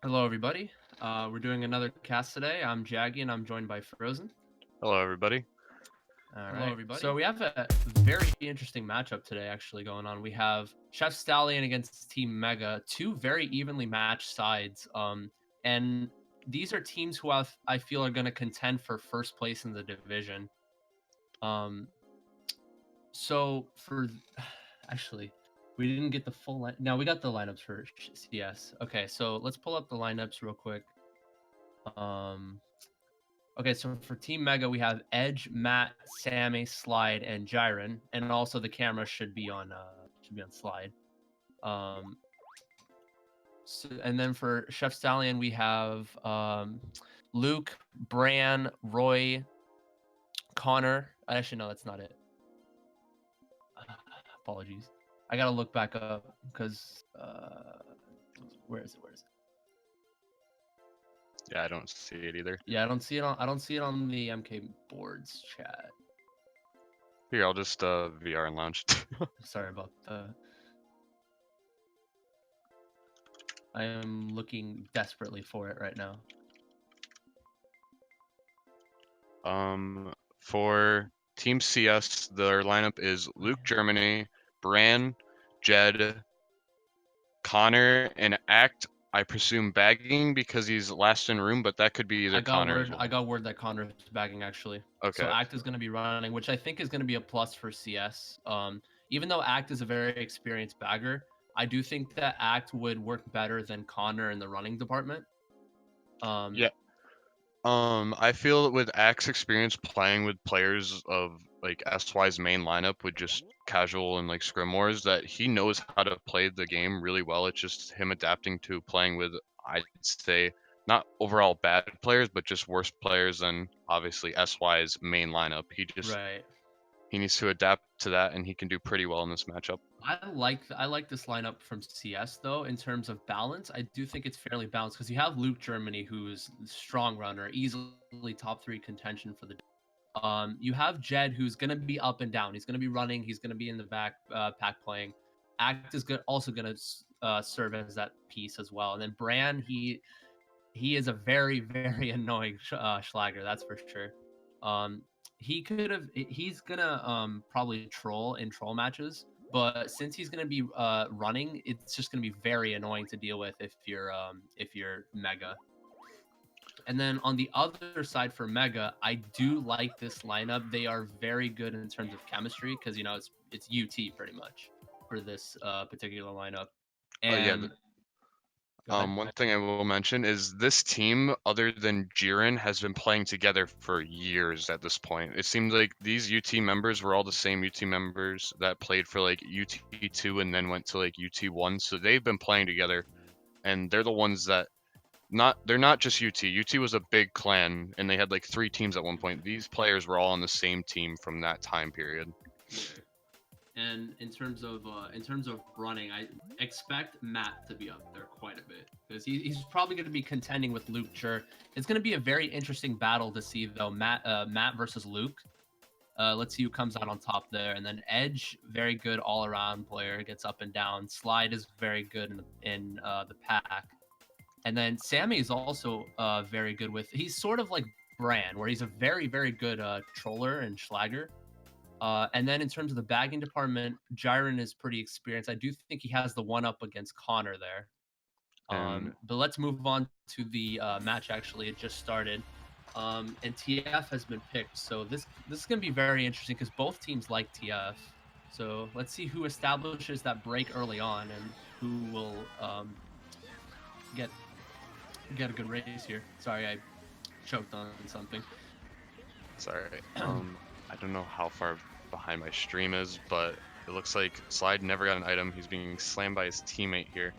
Hello, everybody. We're doing another cast today. I'm Jaggy, and I'm joined by Frozen. Hello, everybody. All right. So we have a very interesting matchup today, actually going on. We have Chef Stallion against Team Mega, two very evenly matched sides. And these are teams who I feel are going to contend for first place in the division. Um, so for actually, we didn't get the full line. No, we got the lineups for CS. Okay, so let's pull up the lineups real quick. Um, Okay, so for Team Mega, we have Edge, Matt, Sammy, Slide, and Jiren, and also the camera should be on Slide. Um, and then for Chef Stallion, we have Luke, Bran, Roy, Connor. Actually, no, that's not it. Apologies. I gotta look back up because where is it? Where is it? Yeah, I don't see it either. Yeah, I don't see it on the MK boards chat. Here, I'll just VR and launch. Sorry about that. I am looking desperately for it right now. For Team CS, their lineup is Luke Germany, Bran, Jed, Connor, and Act. I presume bagging because he's last in room, but that could be either I got Connor as word. I well. got word that Connor's bagging actually. So Okay. Act is going to be running, which I think is going to be a plus for CS. Even though Act is a very experienced bagger, I do think that Act would work better than Connor in the running department. Um, Yeah. I feel that with Axe experience playing with players of like SY's main lineup with just casual and like scrim wars, that he knows how to play the game really well. It's just him adapting to playing with, I'd say, not overall bad players, but just worse players than obviously SY's main lineup. right. He needs to adapt to that, and he can do pretty well in this matchup. I like this lineup from CS though in terms of balance. I do think it's fairly balanced because you have Luke Germany, who's a strong runner, easily top three contention for the. You have Jed, who's going to be up and down. He's going to be running. He's going to be in the back pack playing. Act is good, also going to serve as that piece as well. And then Bran, he is a very very annoying Schlager, that's for sure. Um, he could have. He's gonna probably troll in troll matches, but since he's gonna be running, it's just gonna be very annoying to deal with if you're Mega. And then on the other side for Mega, I do like this lineup. They are very good in terms of chemistry because it's UT pretty much for this particular lineup. Oh yeah, And go ahead. one thing I will mention is this team, other than Jiren, has been playing together for years at this point. It seems like these UT members were all the same UT members that played for like UT2 and then went to like UT1. So they've been playing together, and they're the ones that they're not just UT. UT was a big clan, and they had like three teams at one point. These players were all on the same team from that time period. And in terms of running, I expect Matt to be up there quite a bit because he's probably going to be contending with Luke Jur. It's going to be a very interesting battle to see though. Matt versus Luke. Let's see who comes out on top there. And then Edge, very good all around player, gets up and down. Slide is very good in the pack. And then Sammy is also very good with. He's sort of like Bran, where he's a very very good troller and Schlager. And then in terms of the bagging department, Jiren is pretty experienced. I do think he has the one up against Connor there. And But let's move on to the match. Actually, it just started, and TF has been picked. So this is gonna be very interesting because both teams like TF. So let's see who establishes that break early on and who will get get a good race here. Sorry, I choked on something. it's all right. I don't know how far behind my stream is, but it looks like Slide never got an item. He's being slammed by his teammate here.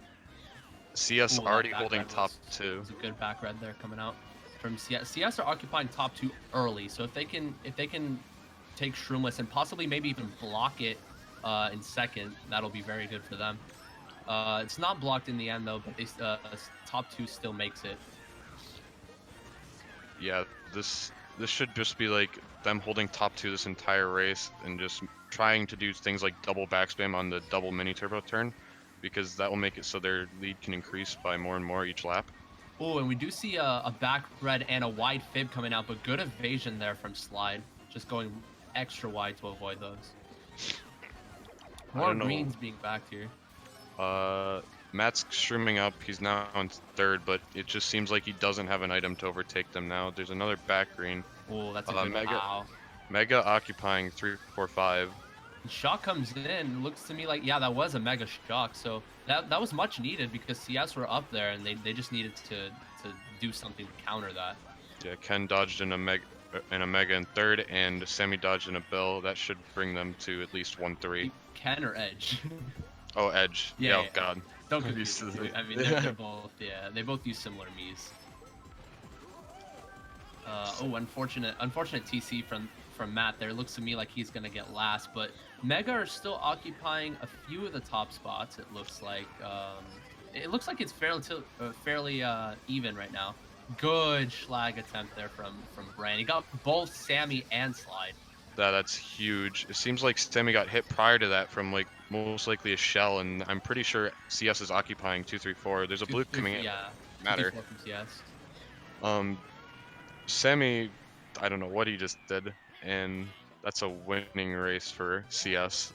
CS Ooh, that already back holding red top was two. a good back red there coming out from CS. CS are occupying top two early, so if they can take Shroomless and possibly maybe even block it in second, that'll be very good for them. It's not blocked in the end though, but they top two still makes it. Yeah, this should just be like them holding top two this entire race and just trying to do things like double backspam on the double mini turbo turn, because that will make it so their lead can increase by more and more each lap. Oh, and we do see a back red and a wide fib coming out, but good evasion there from Slide. Just going extra wide to avoid those. I More don't know. greens being backed here. Matt's streaming up. He's now in third, but it just seems like he doesn't have an item to overtake them now. There's another back green. Oh, that's a good Mega, wow. Mega occupying 3, 4, 5. Shock comes in. Looks to me like, yeah, that was a mega shock. So that was much needed because CS were up there and they just needed to do something to counter that. Yeah, Ken dodged in a Mega in third, and Sammy dodged in a Bill. That should bring them to at least 1-3. Ken or Edge? Oh, Edge. Yeah, Oh yeah. God. Don't confuse the two. I mean, they're both, yeah, they both use similar Miis. Oh, unfortunate TC from Matt there. Looks to me like he's gonna get last, but Mega are still occupying a few of the top spots. It looks like it's fairly even right now. Good schlag attempt there from Bran. He got both Sammy and Slide. That's huge. It seems like Sammy got hit prior to that from like most likely a shell, and I'm pretty sure CS is occupying 2, 3, 4. There's a blue coming in. Yeah, Matter. from CS. Sammy, I don't know what he just did, and that's a winning race for CS.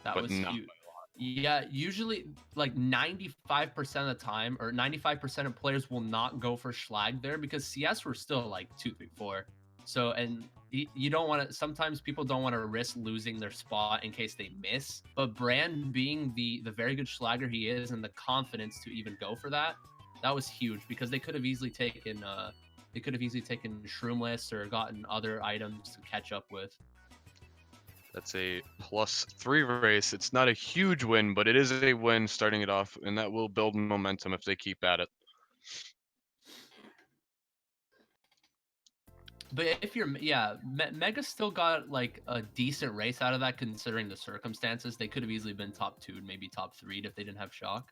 That but was not huge. Yeah, usually like 95% of the time, or 95% of players will not go for Schlag there because CS were still like 2, 3, 4. So, and you don't want to, sometimes people don't want to risk losing their spot in case they miss. But Brand being the very good Schlagger he is and the confidence to even go for that, that was huge because they could have easily taken Shroomless or gotten other items to catch up with. That's a +3 race. It's not a huge win, but it is a win starting it off, and that will build momentum if they keep at it. But if you're, yeah, Mega still got like a decent race out of that considering the circumstances. They could have easily been top 2, maybe top 3 if they didn't have shock.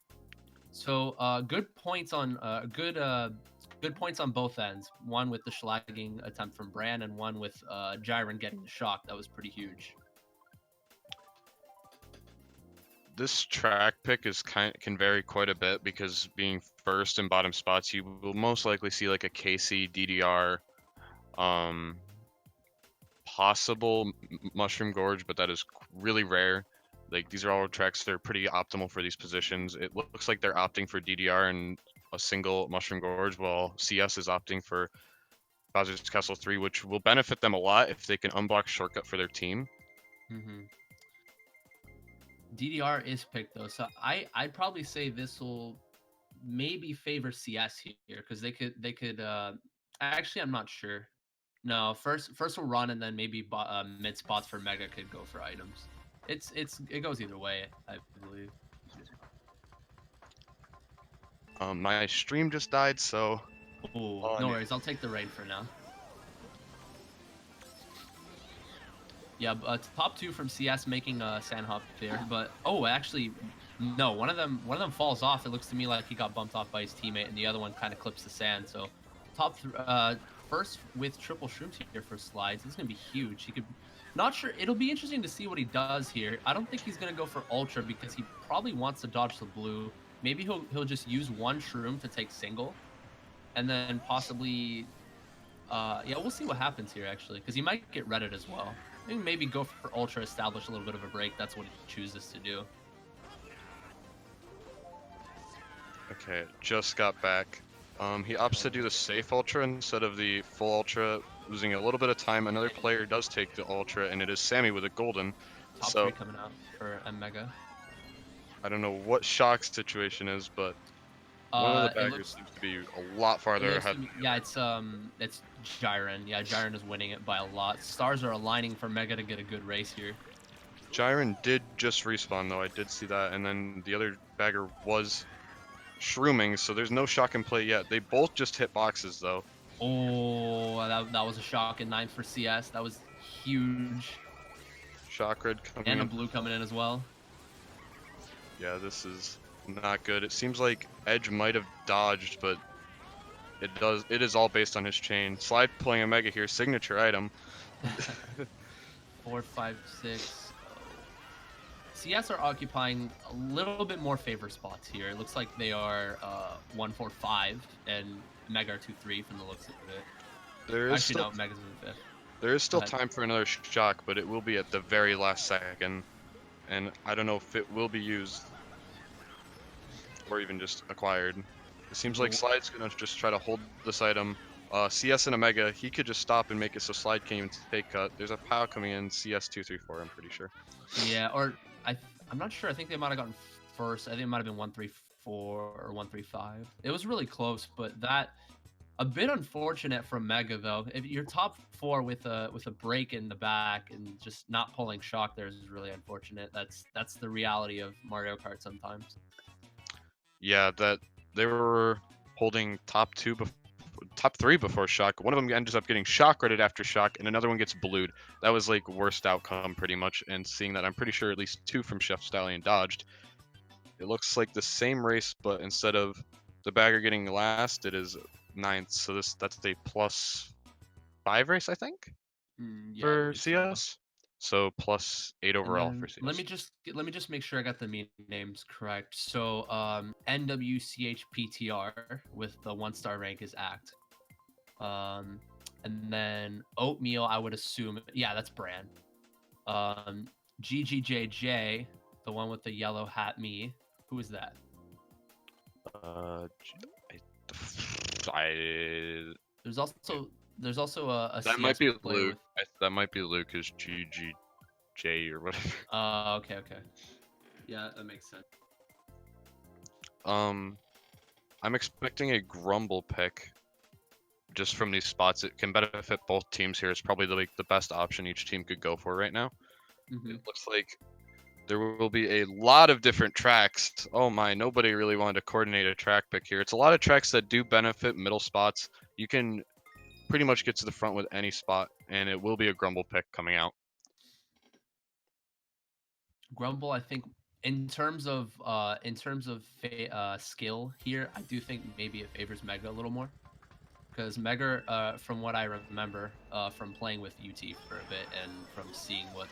So good points on good points on both ends. One with the schlagging attempt from Bran, and one with Jiren getting the shock. That was pretty huge. This track pick can vary quite a bit because being first and bottom spots, you will most likely see like a KC, DDR, possible Mushroom Gorge, but that is really rare. Like these are all tracks that are pretty optimal for these positions. It looks like they're opting for DDR and a single Mushroom Gorge, while CS is opting for Bowser's Castle 3, which will benefit them a lot if they can unblock shortcut for their team. Mm-hmm. DDR is picked though, so I'd probably say this will maybe favor CS here because they could actually I'm not sure. No, first will run and then maybe mid spots for Mega could go for items. It goes either way, I believe. My stream just died, so Oh, no worries. I'll take the raid for now. Yeah, top 2 from CS making a sand hop there, but actually, no. One of them falls off. It looks to me like he got bumped off by his teammate, and the other one kind of clips the sand. So, first with triple shrooms here for slides. This is gonna be huge. He could, not sure. It'll be interesting to see what he does here. I don't think he's gonna go for ultra because he probably wants to dodge the blue. Maybe he'll just use one shroom to take single, and then possibly, yeah, we'll see what happens here actually, because he might get Reddit as well. Maybe go for ultra, establish a little bit of a break. That's what he chooses to do. Okay, just got back. He opts to do the safe ultra instead of the full ultra, losing a little bit of time. Another player does take the ultra, and it is Sammy with a golden. Top 3 coming out for Mega. I don't know what Shock's situation is, but one of the baggers seems to be a lot farther ahead. Yeah, it's Jiren. Yeah, Jiren is winning it by a lot. Stars are aligning for Mega to get a good race here. Jiren did just respawn though, I did see that, and then the other bagger was shrooming, so there's no shock in play yet. They both just hit boxes though. Oh, that was a shock in 9th for CS. That was huge. Shock red coming in. And a blue coming in as well. Yeah, this is not good. It seems like Edge might have dodged, but it is all based on his chain. Slide pulling a Mega here, signature item. 4, 5, 6. CS are occupying a little bit more favor spots here. It looks like they are 1-4-5 and Mega are 2-3 from the looks of it. There is Actually, still no, Mega's in the fifth. there is Go still ahead. time for another shock, but it will be at the very last second, and I don't know if it will be used or even just acquired. It seems like Slide's gonna just try to hold this item. CS and a Mega, he could just stop and make it so Slide can't even take cut. There's a POW coming in, CS 234, I'm pretty sure. Yeah, or I'm not sure. I think they might have gotten first. I think it might have been 1-3-4 or 1-3-5. It was really close, but that a bit unfortunate from Mega though. If you're top four with a break in the back and just not pulling shock there is really unfortunate. That's the reality of Mario Kart sometimes. Yeah, that they were holding top three before shock. One of them ends up getting shock right after shock, and another one gets blued. That was like worst outcome pretty much. And seeing that, I'm pretty sure at least two from Chef Stallion dodged. It looks like the same race, but instead of the bagger getting last, it is ninth. So that's a +5 race, I think, Yeah, I for believe so. CS. So +8 And overall for then CS. let me just make sure I got the mean names correct. So NWCHPTR with the 1-star rank is Act. And then Oatmeal, I would assume, yeah, that's Brand. GGJJ, the one with the yellow hat, me. Who is that? Uh, I There's also a that might CS be player Luke. with. That might be Luke is GGJ or whatever. Okay. Yeah, that makes sense. I'm expecting a Grumble pick just from these spots. It can benefit both teams here. It's probably the best option each team could go for right now. Mm-hmm. It looks like there will be a lot of different tracks. Oh my, nobody really wanted to coordinate a track pick here. It's a lot of tracks that do benefit middle spots. You can pretty much get to the front with any spot, and it will be a Grumble pick coming out. Grumble, I think, in terms of skill here, I do think maybe it favors Mega a little more. Because Mega, from what I remember from playing with UT for a bit and from seeing what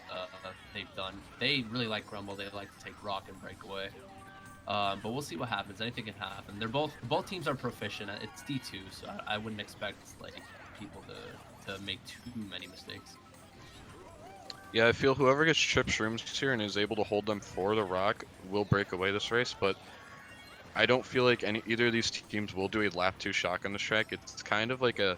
they've done, they really like Grumble. They like to take rock and break away. But we'll see what happens. Anything can happen. They're both teams are proficient. It's D2, so I wouldn't expect like people to make too many mistakes. Yeah, I feel whoever gets Trip Shrooms here and is able to hold them for the rock will break away this race, but I don't feel like either of these teams will do a lap 2 shock on this track. It's kind of like a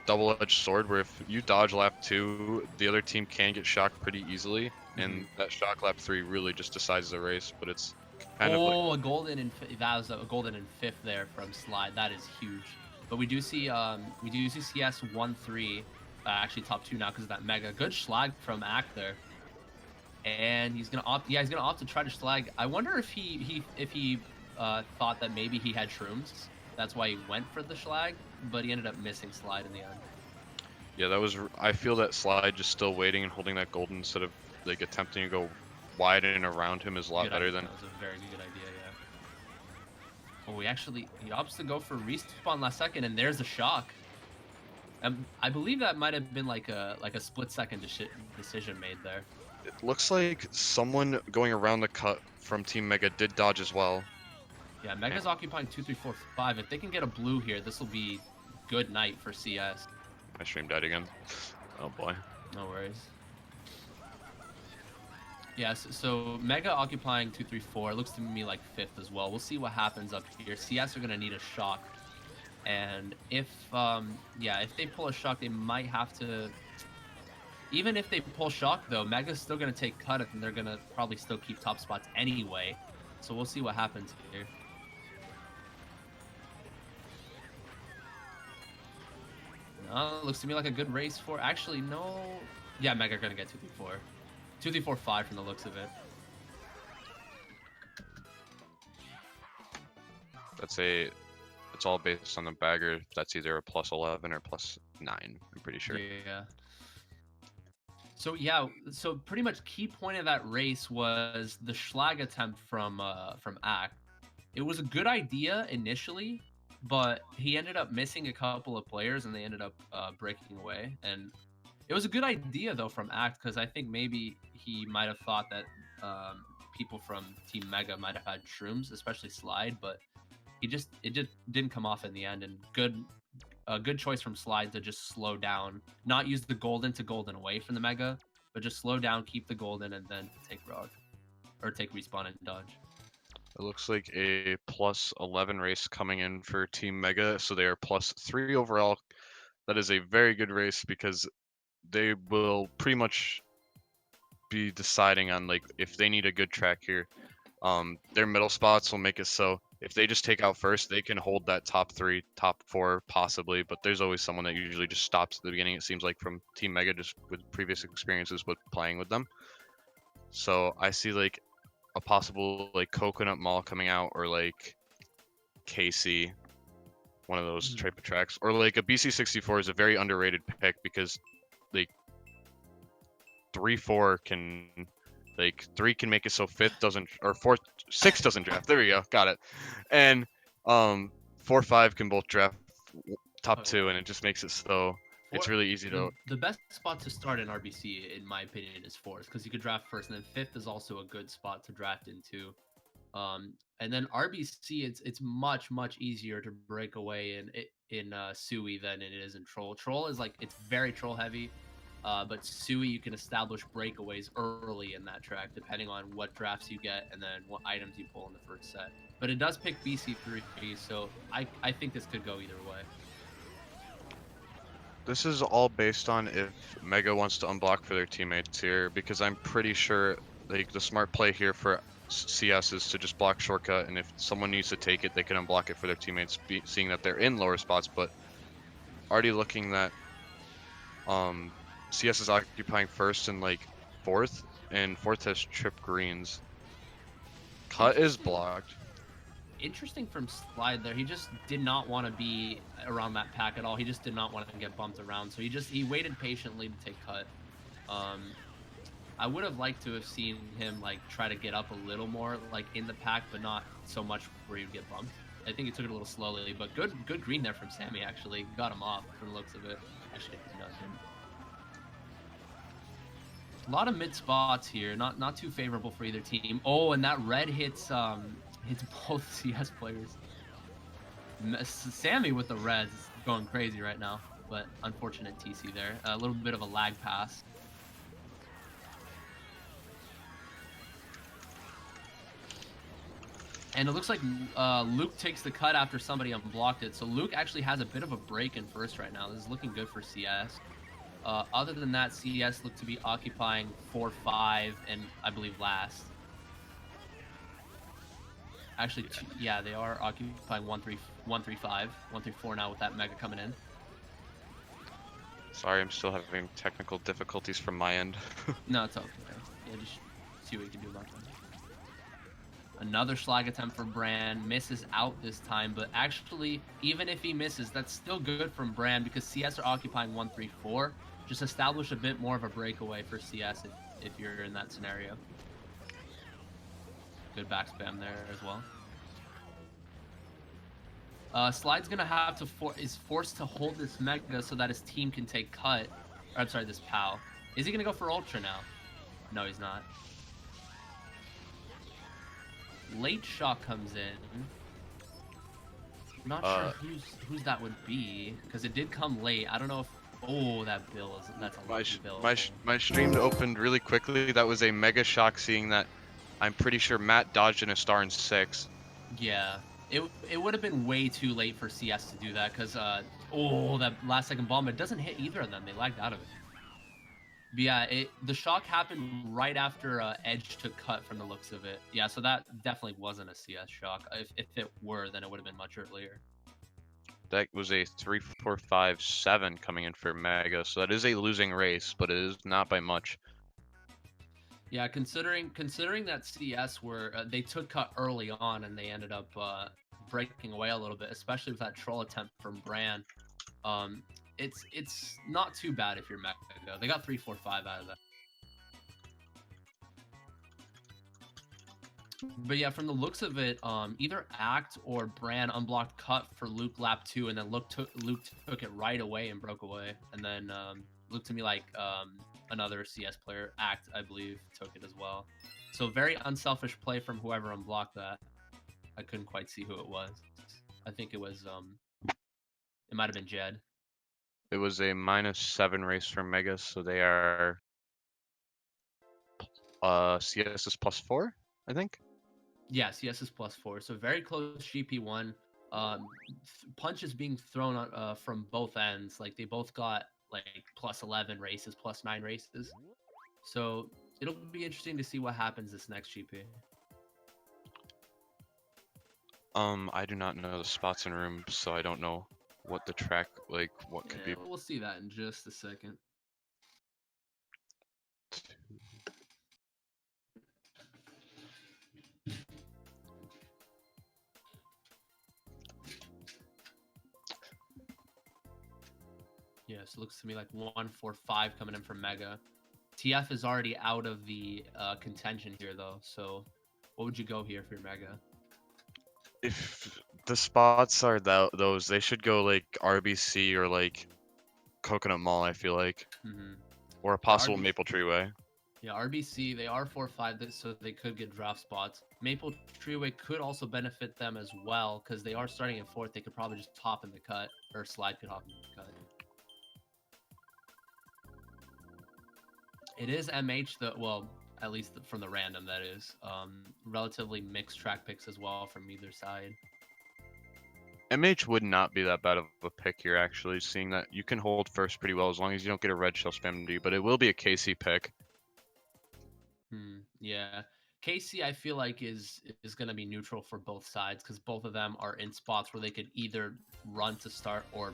double-edged sword where if you dodge lap 2, the other team can get shocked pretty easily, and that shock lap 3 really just decides the race, but it's kind of like... a golden and that was a golden and fifth there from Slide. That is huge. But we do see CS 1-3 actually top 2 now because of that Mega. Good schlag from Act there. And he's gonna opt. Yeah, he's gonna opt to try to schlag. I wonder if he thought that maybe he had shrooms. That's why he went for the schlag, but he ended up missing Slide in the end. Yeah, that was. I feel that Slide just still waiting and holding that golden instead of like attempting to go wide and around him is a lot Good better idea. than. That was a very good idea. Yeah. Oh, he opts to go for respawn last second, and there's a shock. I believe that might have been like a split-second decision made there. It looks like someone going around the cut from Team Mega did dodge as well. Yeah, Mega's occupying 2, 3, 4, 5. If they can get a blue here, this will be good night for CS. My stream died again. Oh boy. No worries. Yes, so Mega occupying 2, 3, 4. It looks to me like fifth as well. We'll see what happens up here. CS are gonna need a shock, and if they pull a shock, they might have to. Even if they pull shock though, Mega's still gonna take cut, and they're gonna probably still keep top spots anyway. So we'll see what happens here. Looks to me like a good race for. Actually, no. Yeah, Mega gonna get 2, 3, 4. 2, 3, 4, 5 from the looks of it. It's all based on the bagger. That's either a +11 or +9. I'm pretty sure. Yeah. So pretty much key point of that race was the schlag attempt from Act. It was a good idea initially, but he ended up missing a couple of players, and they ended up breaking away. And it was a good idea though from Act because I think maybe he might have thought that people from Team Mega might have had shrooms, especially Slide, but it just didn't come off in the end. And a good choice from Slide to just slow down, not use the golden to golden away from the Mega, but just slow down, keep the golden, and then take rock or take respawn and dodge. It looks like a plus 11 race coming in for Team Mega, so they are plus 3 overall. That is a very good race because they will pretty much be deciding on like if they need a good track here. Their middle spots will make it so if they just take out first, they can hold that top 3, top 4 possibly, but there's always someone that usually just stops at the beginning, it seems like, from Team Mega, just with previous experiences with playing with them. So I see like a possible like Coconut Mall coming out, or like Casey, one of those type of tracks, or like a BC64 is a very underrated pick because like 3-4 can, like 3 can make it so 5th doesn't, or 6 doesn't draft. There we go, got it. And 4-5 can both draft top 2, and it just makes it so it's really easy to. The best spot to start in RBC, in my opinion, is 4th, because you could draft first, and then 5th is also a good spot to draft into. And then RBC, it's much easier to break away in Sui than it is in Troll. Troll is like, it's very troll heavy, but Sui, you can establish breakaways early in that track depending on what drafts you get and then what items you pull in the first set. But it does pick BC3, so I think this could go either way. This is all based on if Mega wants to unblock for their teammates here, because I'm pretty sure like the smart play here for CS is to just block shortcut, and if someone needs to take it, they can unblock it for their teammates, seeing that they're in lower spots. But already looking that CS is occupying 1st and like 4th, and 4th has trip greens. Cut is blocked. Interesting from Slide there. He just did not want to be around that pack at all. He just did not want to get bumped around. So he waited patiently to take cut. I would have liked to have seen him like try to get up a little more like in the pack, but not so much where he would get bumped. I think he took it a little slowly, but good green there from Sammy, actually. Got him off from the looks of it. Actually, no, didn't. A lot of mid spots here, not too favorable for either team. Oh, and that red hits both CS players. Sammy with the reds is going crazy right now, but unfortunate TC there. A little bit of a lag pass. And it looks like Luke takes the cut after somebody unblocked it. So Luke actually has a bit of a break in first right now. This is looking good for CS. Other than that, CS look to be occupying 4-5 and I believe last. Actually, yeah, they are occupying 1-3-5, 1-3-4 now with that Mega coming in. Sorry, I'm still having technical difficulties from my end. No, it's okay. Yeah, just see what you can do about that. Another slag attempt from Brand, misses out this time, but actually, even if he misses, that's still good from Brand because CS are occupying 1-3-4. Just establish a bit more of a breakaway for CS if you're in that scenario. Good back spam there as well. Slide's gonna have to is forced to hold this Mega so that his team can take cut. Or, I'm sorry, this POW. Is he gonna go for Ultra now? No, he's not. Late shot comes in. Not sure whose that would be because it did come late. I don't know if. Oh, that bill is that's a lucky bill. My stream opened really quickly. That was a mega shock seeing that. I'm pretty sure Matt dodged in a star in 6. Yeah, it would have been way too late for CS to do that because oh, that last second bomb, it doesn't hit either of them. They lagged out of it. But yeah, the shock happened right after Edge took cut from the looks of it. Yeah, so that definitely wasn't a CS shock. If it were, then it would have been much earlier. That was a 3-4-5-7 coming in for Mega, so that is a losing race, but it is not by much. Yeah, considering that CS were they took cut early on and they ended up breaking away a little bit, especially with that troll attempt from Brand. It's not too bad if you're Mega. They got 3-4-5 out of that. But yeah, from the looks of it, either Act or Brand unblocked cut for Luke lap 2, and then Luke took it right away and broke away, and then Looked to me like another CS player, Act, I believe, took it as well. So very unselfish play from whoever unblocked that. I couldn't quite see who it was. I think it was it might have been Jed. It was a -7 race from Mega, so they are CS is +4, I think. Yeah, CS is +4, so very close GP1. Punches being thrown from both ends. Like they both got like +11 races, +9 races. So it'll be interesting to see what happens this next GP. I do not know the spots in room, so I don't know what the track like what could be. We'll see that in just a second. Yeah, so it looks to me like 145 coming in from Mega. TF is already out of the contention here though. So what would you go here for your Mega? If the spots are those, they should go like RBC or like Coconut Mall, I feel like, or a possible RBC, Maple Tree Way. Yeah, RBC, they are 4-5, so they could get draft spots. Maple Treeway could also benefit them as well, because they are starting in 4th. They could probably just hop in the cut, or Slide could hop in the cut. It is MH, well, at least from the random, that is. Relatively mixed track picks as well from either side. MH would not be that bad of a pick here, actually, seeing that you can hold first pretty well as long as you don't get a red shell spam to you, but it will be a KC pick. Yeah. KC, I feel like is going to be neutral for both sides because both of them are in spots where they could either run to start or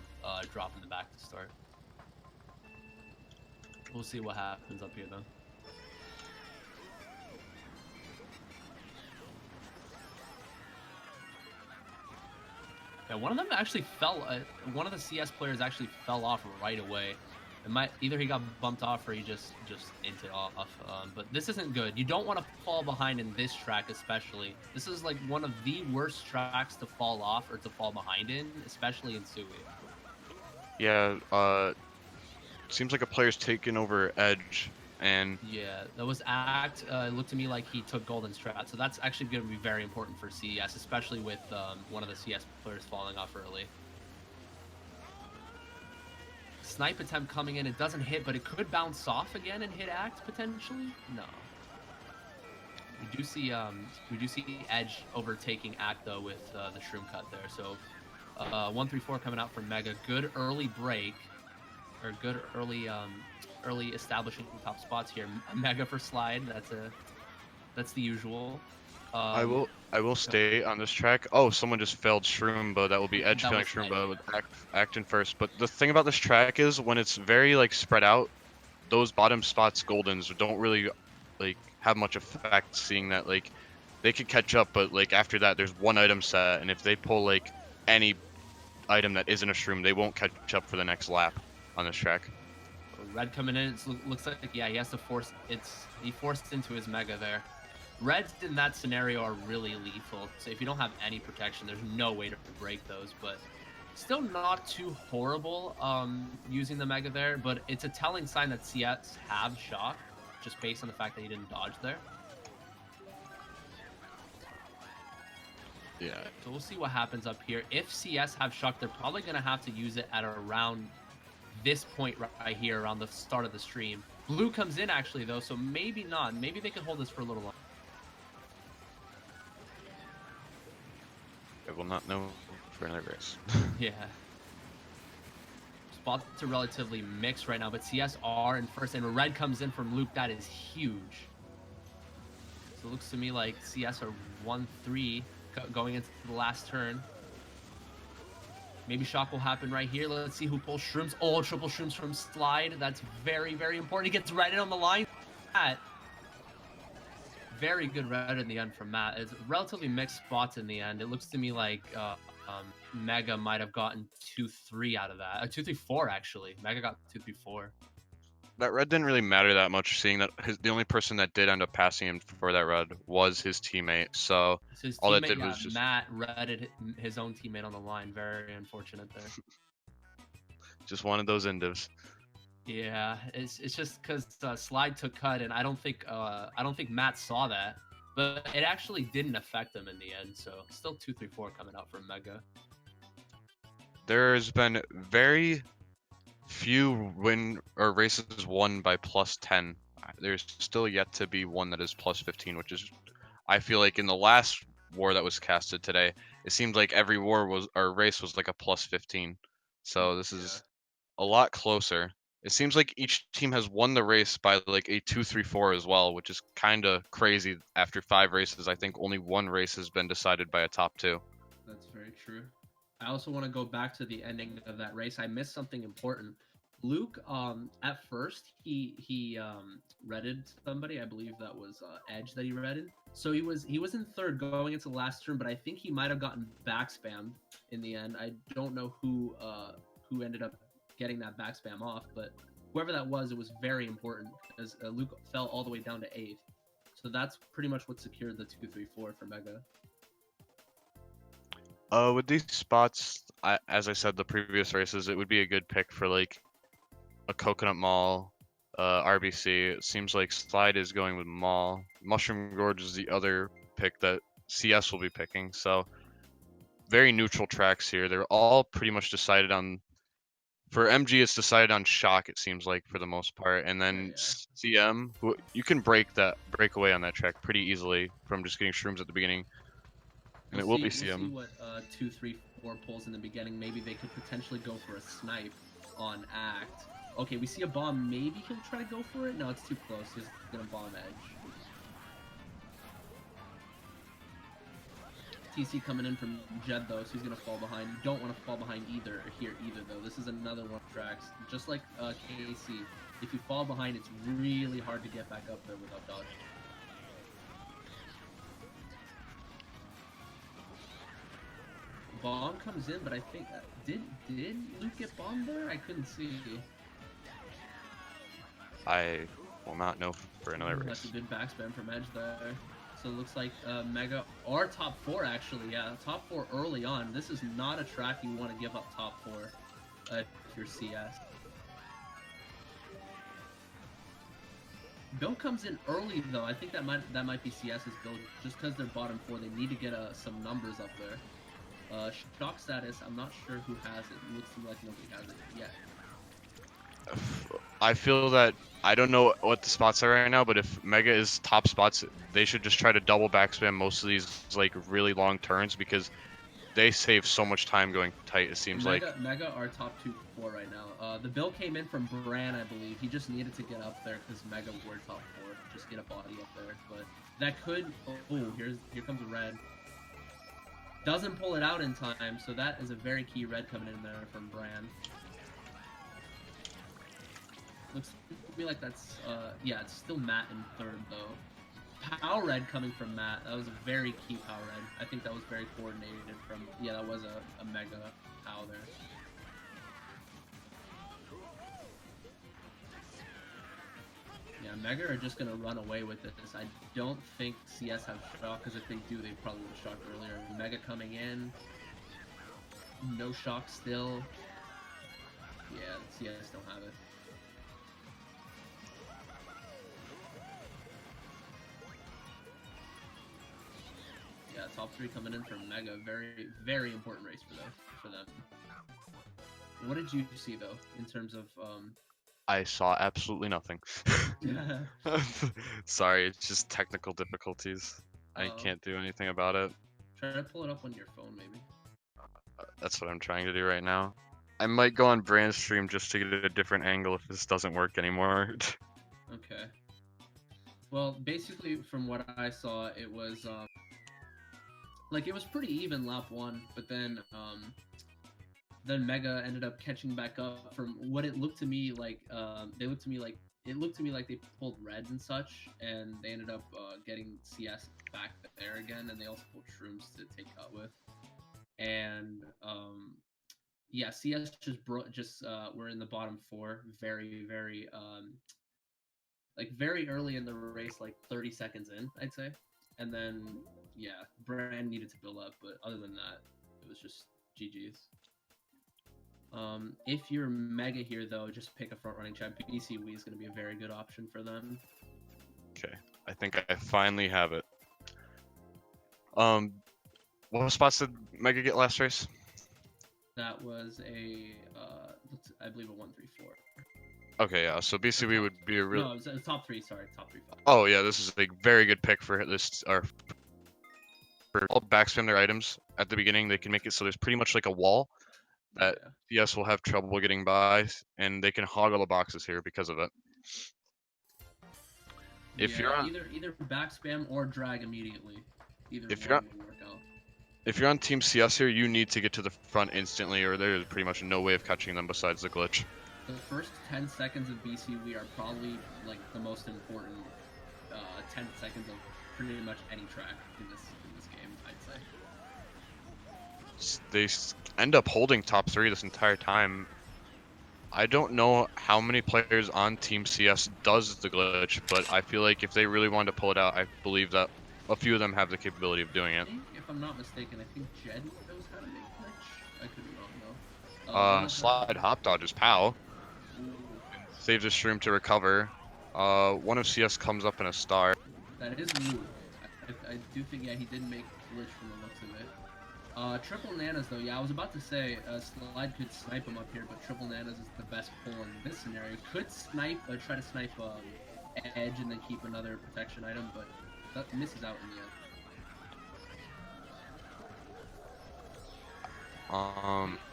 drop in the back to start. We'll see what happens up here, though. Yeah, one of them actually fell. One of the CS players actually fell off right away. It might either he got bumped off or he just inted off. But this isn't good. You don't want to fall behind in this track, especially. This is like one of the worst tracks to fall off or to fall behind in, especially in Sui. Yeah, seems like a player's taken over Edge, and yeah, that was Act. It looked to me like he took Golden Strat, so that's actually going to be very important for CS, especially with one of the CS players falling off early. Snipe attempt coming in, it doesn't hit, but it could bounce off again and hit Act potentially. No, we do see Edge overtaking Act though with the shroom cut there. So 134 coming out from Mega. Good early break, or good early establishing top spots here. Mega for Slide. That's the usual. I will stay on this track. Oh, someone just failed Shroom, but that will be Edge failing Shroom, but with Act in first. But the thing about this track is when it's very like spread out, those bottom spots Goldens don't really like have much effect. Seeing that like they could catch up, but like after that there's one item set, and if they pull like any item that isn't a Shroom, they won't catch up for the next lap on this track. Red coming in. It looks like he has to force. He forced into his Mega there. Reds in that scenario are really lethal. So if you don't have any protection, there's no way to break those. But still not too horrible using the Mega there. But it's a telling sign that CS have shock, just based on the fact that he didn't dodge there. Yeah. So we'll see what happens up here. If CS have shock, they're probably going to have to use it at around this point right here, around the start of the stream. Blue comes in actually though, so maybe not. Maybe they can hold this for a little longer. I will not know for another race. Yeah. Spots are relatively mixed right now, but CS are in first, and red comes in from Luke. That is huge. So it looks to me like CS are 1-3 going into the last turn. Maybe shock will happen right here. Let's see who pulls Shrooms. Oh, triple Shrooms from Slide. That's very, very important. He gets right in on the line. Matt. Very good red in the end from Matt. It's relatively mixed spots in the end. It looks to me like Mega might have gotten 2-3 out of that. 2-3-4 actually. Mega got 2-3-4. That red didn't really matter that much, seeing that the only person that did end up passing him for that red was his teammate. So all that did was just Matt redded his own teammate on the line. Very unfortunate there. just one of those indivs. Yeah, it's just because Slide took cut, and I don't think Matt saw that, but it actually didn't affect him in the end. So still 2-3-4 coming out from Mega. There's been very few win or races won by plus 10. There's still yet to be one that is plus 15, which is, I feel like in the last war that was casted today, it seemed like every war was or race was like a plus 15. So this Yeah, is a lot closer. It seems like each team has won the race by like a 2-3-4 as well, which is kind of crazy. After 5 races, I think only one race has been decided by a top two. that's very true. I also want to go back to the ending of that race. I missed something important. Luke, at first he redded somebody. I believe that was Edge that he redded. So he was in third going into the last turn, but I think he might have gotten back spammed in the end. I don't know who ended up getting that back spam off, but whoever that was, it was very important because Luke fell all the way down to eighth. So that's pretty much what secured the 2-3-4 for Mega. With these spots, as I said, the previous races, it would be a good pick for like a Coconut Mall, RBC. It seems like Slide is going with Mall. Mushroom Gorge is the other pick that CS will be picking. So very neutral tracks here. They're all pretty much decided on. For MG, it's decided on shock. It seems like for the most part, and Yeah, then yeah. CM, who you can break away on that track pretty easily from just getting shrooms at the beginning, and it will be We'll see CM. what 2-3-4 pulls in the beginning. Maybe they could potentially go for a snipe on Act. Okay, we see a bomb. Maybe he'll try to go for it. No, it's too close. He's gonna bomb Edge. TC coming in from Jed though, so he's gonna fall behind. You don't want to fall behind either though. This is another one of tracks. Just like KC, if you fall behind, it's really hard to get back up there without dodge. Bomb comes in, but I think did Luke get bombed there? I couldn't see. I will not know for another That's a race. good backspam from Edge there. So it looks like Mega or top four actually. Yeah, top four early on. This is not a track you want to give up top four if you're CS. Bill comes in early though. I think that might be CS's build just because they're bottom four. They need to get some numbers up there. Shock status, I'm not sure who has it. It looks to me like nobody has it yet. I feel that I don't know what the spots are right now, but if Mega is top spots, they should just try to double backspam most of these like really long turns because they save so much time going tight. It seems like. Mega are top 2-4 right now. The bill came in from Bran, I believe. He just needed to get up there because Mega were top four. Just get a body up there, but that could. Oh, here comes a red. Doesn't pull it out in time, so that is a very key red coming in there from Bran. Looks to me like that's yeah, it's still Matt in third though. Power red coming from Matt. That was a very key power red. I think that was very coordinated from yeah, that was a mega power there. Yeah, Mega are just gonna run away with this. I don't think CS have shock, because if they do, they probably would have shocked earlier. Mega coming in. No shock still. Yeah, CS don't have it. Yeah, top three coming in from Mega. Very, very important race for them. What did you see though in terms of I saw absolutely nothing. Sorry, it's just technical difficulties. I can't do anything about it. try to pull it up on your phone maybe. That's what I'm trying to do right now. I might go on Brand's stream just to get a different angle if this doesn't work anymore. Okay. Well, basically from what I saw, it was like it was pretty even lap one, but then Mega ended up catching back up from what it looked to me like. It looked to me like they pulled reds and such, and they ended up getting CS back there again, and they also pulled shrooms to take out with. And yeah, CS just were in the bottom four, very early in the race, like 30 seconds in, I'd say. And then yeah, Brand needed to build up, but other than that, it was just GG's. If you're Mega here, though, just pick a front-running champ. BCW is going to be a very good option for them. Okay, I think I finally have it. What spots did Mega get last race? That was I believe a 1-3-4. Okay, yeah. So BCB would be a real. No, it was top 3. Sorry, top 3. Oh yeah, this is a very good pick for this. Or for all backspam their items at the beginning, they can make it so there's pretty much like a wall that CS will have trouble getting by, and they can hog all the boxes here because of it. If you're on, either backspam or drag immediately. Either if one you're on, will work out. if you're on Team CS here, you need to get to the front instantly, or there's pretty much no way of catching them besides the glitch. The first 10 seconds of BCW are probably like the most important 10 seconds of pretty much any track in this game, I'd say. They end up holding top 3 this entire time. I don't know how many players on Team CS does the glitch, but I feel like if they really wanted to pull it out, I believe that a few of them have the capability of doing it. If I'm not mistaken, I think Jed knows how to make glitch. I could be wrong though. Slide hop dodges POW. Saves his stream to recover. One of CS comes up in a star. That is Luke. I do think, yeah, he did make glitch from the looks of it. Triple Nanas, though, yeah, I was about to say, Slide could snipe him up here, but Triple Nanas is the best pull in this scenario. Could snipe, try to snipe Edge and then keep another protection item, but that misses out in the end.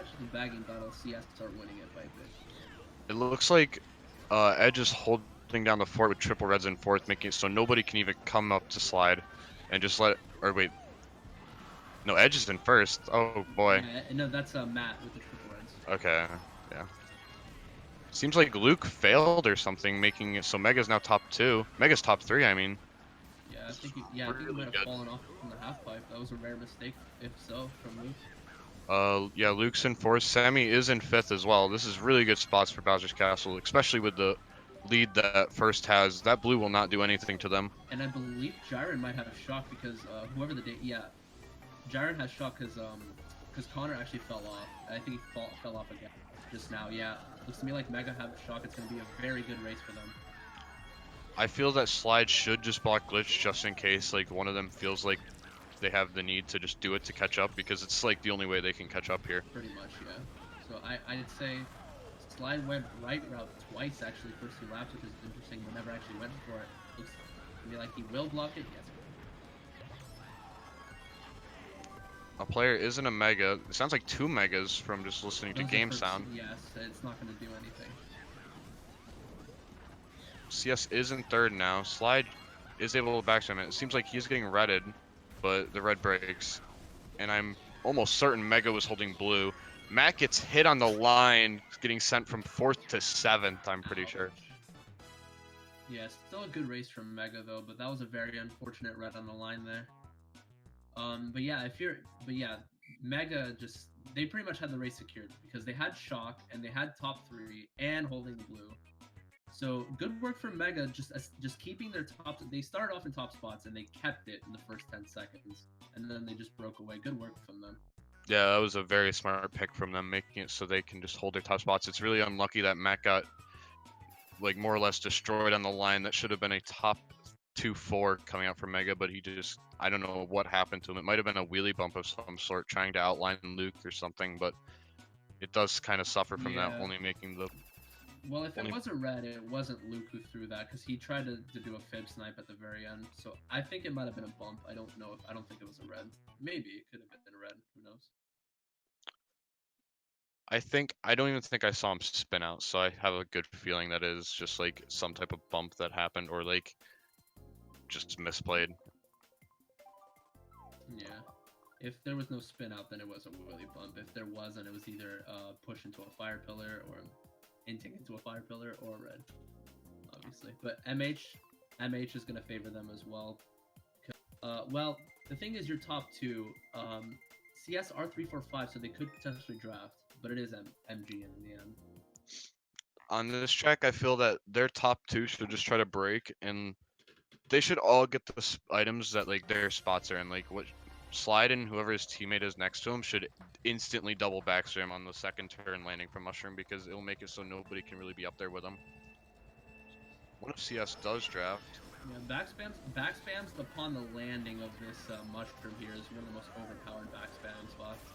Especially bagging battle, CS start winning it by a bit. It looks like Edge is holding down the fort with triple reds in fourth, making it so nobody can even come up to Slide and just let, or wait. No, Edge is in first. Oh boy. Yeah, no, that's Matt with the triple reds. Okay, yeah. Seems like Luke failed or something, making it so Mega's now top 2. Mega's top 3, I mean. Yeah, I think he might have fallen off from the half pipe. That was a rare mistake, if so, from Luke. Yeah, Luke's in fourth. Sammy is in fifth as well. This is really good spots for Bowser's Castle, especially with the lead that first has. That blue will not do anything to them. And I believe Jiren might have shock because whoever the Jiren has shock because Connor actually fell off. I think he fell off again just now. Yeah, looks to me like Mega have shock. It's going to be a very good race for them. I feel that Slide should just block glitch just in case like one of them feels like they have the need to just do it to catch up, because it's like the only way they can catch up here. Pretty much, yeah. So I'd say Slide went right route twice actually first 2 laps, which is interesting, but never actually went for it. Looks to me like he will block it. Yes. A player isn't a Mega. It sounds like 2 Megas from just listening to game sound. Yes, it's not going to do anything. CS is in third now. Slide is able to backspam it. It seems like he's getting redded, but the red breaks. And I'm almost certain Mega was holding blue. Matt gets hit on the line, getting sent from 4th to 7th, I'm pretty sure. Yeah, still a good race from Mega though, but that was a very unfortunate red on the line there. But yeah, Mega they pretty much had the race secured because they had shock and they had top 3 and holding the blue. So good work for Mega, just keeping their top. They started off in top spots and they kept it in the first 10 seconds, and then they just broke away. Good work from them. Yeah, that was a very smart pick from them, making it so they can just hold their top spots. It's really unlucky that Matt got like more or less destroyed on the line. That should have been a top 2-4 coming out from Mega, but he just, I don't know what happened to him. It might have been a wheelie bump of some sort, trying to outline Luke or something, but it does kind of suffer from that, only making the. Well, if it was a red, it wasn't Luke who threw that because he tried to do a fib snipe at the very end. So I think it might have been a bump. I don't know I don't think it was a red. Maybe it could have been a red. Who knows? I don't even think I saw him spin out, so I have a good feeling that it is just like some type of bump that happened, or like just misplayed. Yeah. If there was no spin out, then it was a wheelie bump. If there wasn't, it was either push into a fire pillar or inting into a fire pillar or red, obviously. But MH is going to favor them as well. Well, the thing is, your top 2, CS are 3-4-5, so they could potentially draft, but it is MG in the end. On this track, I feel that their top 2 should just try to break, and they should all get the items that like their spots are in. Like what Slide and whoever his teammate is next to him should instantly double backspam on the second turn landing from Mushroom because it'll make it so nobody can really be up there with him. What if CS does draft? Yeah, backspams upon the landing of this mushroom here is one of the most overpowered backspam spots.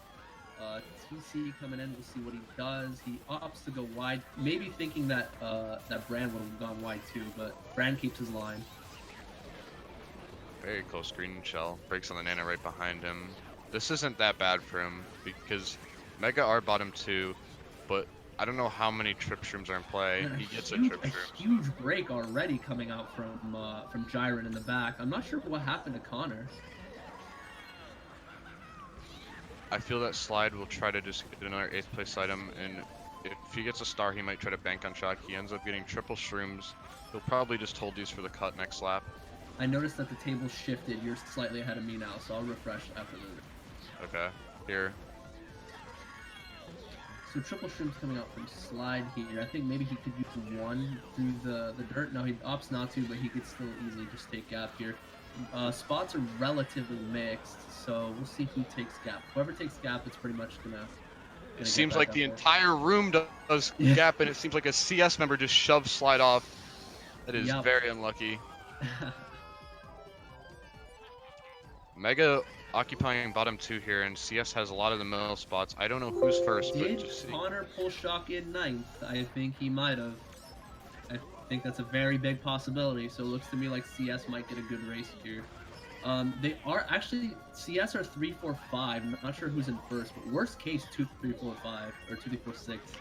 TC coming in, we'll see what he does. He opts to go wide, maybe thinking that that Brand would have gone wide too, but Brand keeps his line. Very close green shell. Breaks on the Nana right behind him. This isn't that bad for him because Mega are bottom 2, but I don't know how many trip shrooms are in play. He gets a trip shroom. A huge break already coming out from Jiren in the back. I'm not sure what happened to Connor. I feel that Slide will try to just get another 8th place item, and if he gets a star, he might try to bank on shot. He ends up getting triple shrooms. He'll probably just hold these for the cut next lap. I noticed that the table shifted. You're slightly ahead of me now, so I'll refresh after the. Okay, here. So triple shrooms coming out from Slide here. I think maybe he could use one through the dirt. No, he opts not to, but he could still easily just take gap here. Spots are relatively mixed, so we'll see who takes gap. Whoever takes gap, it's pretty much gonna it seems like the entire room does gap, and it seems like a CS member just shoves Slide off. That is very unlucky. Mega occupying bottom 2 here, and CS has a lot of the middle spots. I don't know who's first, but just see. Did Connor pull Shock in 9th? I think he might have. I think that's a very big possibility, so it looks to me like CS might get a good race here. They are actually, CS are 3, 4, 5. I'm not sure who's in first, but worst case 2, 3, 4, 5, or 2, 3, 4, 6.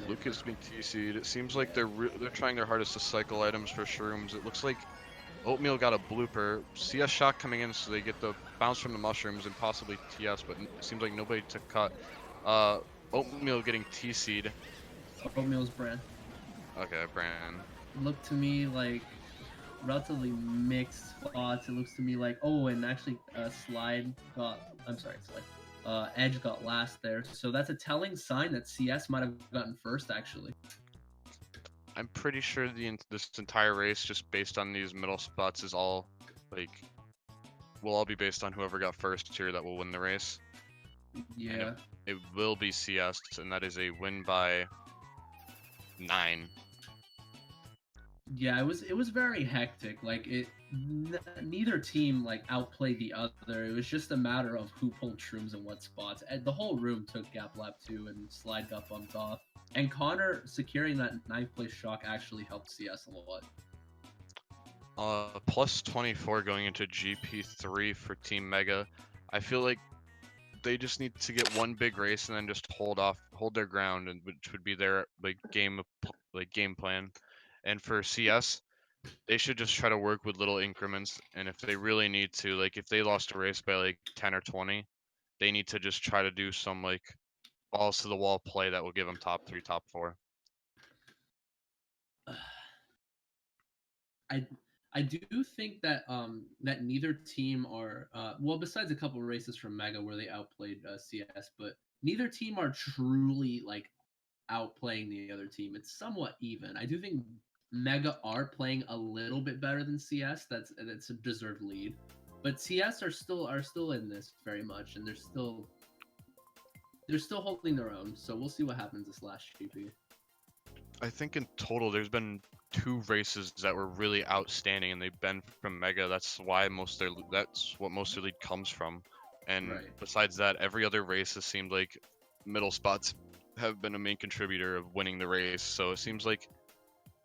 Lucas being TC'd. It seems like they're trying their hardest to cycle items for shrooms. It looks like Oatmeal got a blooper. CS Shock coming in, so they get the bounce from the mushrooms and possibly TS, but it seems like nobody took cut. Oatmeal getting TC'd. Oatmeal's Brand. Okay, Brand. Looked to me like relatively mixed spots. It looks to me like, oh, and actually Slide got, I'm sorry, Slide. Edge got last there. So that's a telling sign that CS might have gotten first, actually. I'm pretty sure this entire race, just based on these middle spots, is all, like, will all be based on whoever got first here that will win the race. Yeah. It will be CS, and that is a win by 9. Yeah, it was very hectic. Like neither team like outplayed the other. It was just a matter of who pulled shrooms in what spots. And the whole room took gap lap 2, and Slide got bumped off. And Connor securing that 9th place Shock actually helped CS a lot. Plus 24 going into GP3 for Team Mega. I feel like they just need to get one big race and then just hold their ground, and which would be their game plan. And for CS, they should just try to work with little increments. And if they really need to, like if they lost a race by like 10 or 20, they need to just try to do some like balls to the wall play that will give them top 3, top 4. I do think that that neither team are well, besides a couple of races from Mega where they outplayed CS, but neither team are truly like outplaying the other team. It's somewhat even. I do think Mega are playing a little bit better than CS. That's a deserved lead, but CS are still in this very much, and they're still holding their own. So we'll see what happens this last GP. I think in total there's been 2 races that were really outstanding, and they've been from Mega. That's what most of their lead comes from. And besides that, every other race has seemed like middle spots have been a main contributor of winning the race. So it seems like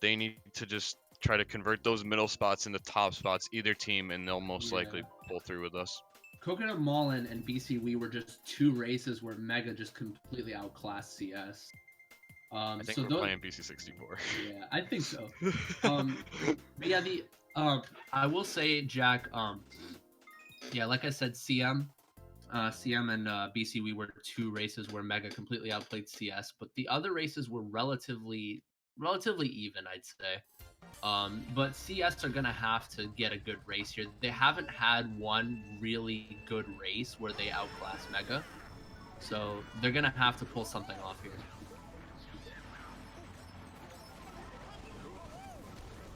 they need to just try to convert those middle spots into top spots, either team, and they'll most likely pull through with us. Coconut Mallin and BCW were just 2 races where Mega just completely outclassed CS. I think we're playing BC64. Yeah, I think so. But yeah, I will say, Jack. Yeah, like I said, CM and BCW were 2 races where Mega completely outplayed CS, but the other races were relatively even, I'd say. But CS are gonna have to get a good race here. They haven't had one really good race where they outclass Mega, so they're gonna have to pull something off here.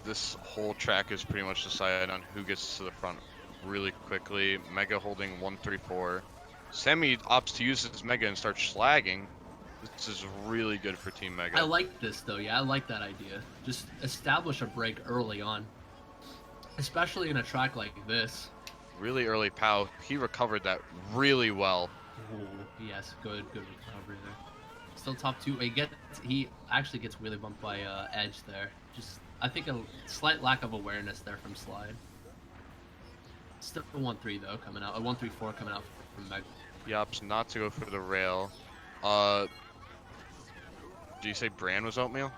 This whole track is pretty much decided on who gets to the front really quickly. Mega holding 1-3-4. Sammy opts to use his Mega and starts slagging. This is really good for Team I Mega. like this though. Yeah, I like that idea. Just establish a break early on, especially in a track like this. Really early POW. He recovered that really well. Ooh, yes, good recovery there. Still top two. He actually gets really bumped by Edge there. Just I think a slight lack of awareness there from Slide. Still 1-3 though coming out. A 1-3-4 coming out from Meg. He opts not to go for the rail. Do you say Bran was oatmeal?